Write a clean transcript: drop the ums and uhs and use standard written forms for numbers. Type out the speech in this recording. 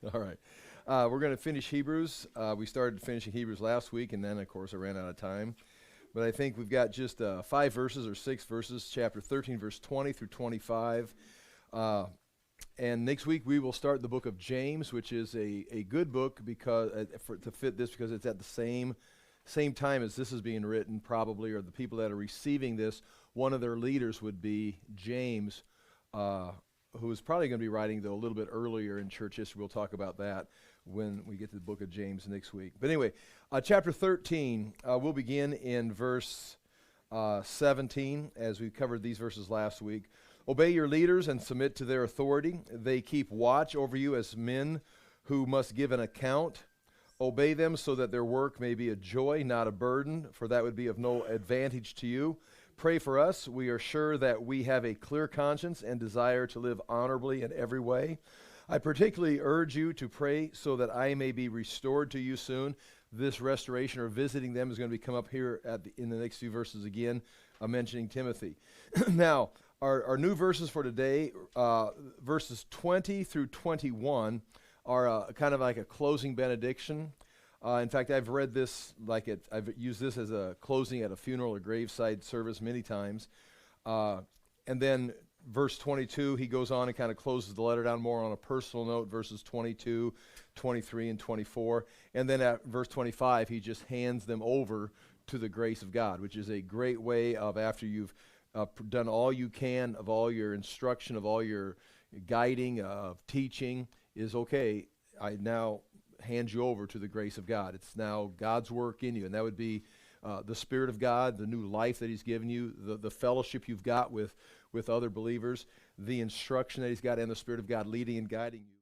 All right. We're going to finish Hebrews. We started finishing Hebrews last week, and then, of course, I ran out of time. But I think we've got just 5 verses or 6 verses, chapter 13, verse 20 through 25. And next week we will start the book of James, which is a good book because to fit this because it's at the same time as this is being written, probably, or the people that are receiving this. One of their leaders would be James, who is probably going to be writing, though, a little bit earlier in church history. We'll talk about that when we get to the book of James next week. But anyway, chapter 13, we'll begin in verse 17, as we covered these verses last week. Obey your leaders and submit to their authority. They keep watch over you as men who must give an account. Obey them so that their work may be a joy, not a burden, for that would be of no advantage to you. Pray for us. We are sure that we have a clear conscience and desire to live honorably in every way. I particularly urge you to pray so that I may be restored to you soon. This restoration or visiting them is going to come up here in the next few verses again, mentioning Timothy. Now, our new verses for today, verses 20 through 21, are kind of like a closing benediction. In fact, I've read this I've used this as a closing at a funeral or graveside service many times. And then verse 22, he goes on and kind of closes the letter down more on a personal note, verses 22, 23, and 24. And then at verse 25, he just hands them over to the grace of God, which is a great way of, after you've done all you can of all your instruction, of all your guiding, of teaching, is okay, I now hand you over to the grace of God. It's now God's work in you, and that would be the Spirit of God, the new life that He's given you, the fellowship you've got with other believers, the instruction that He's got, and the Spirit of God leading and guiding you.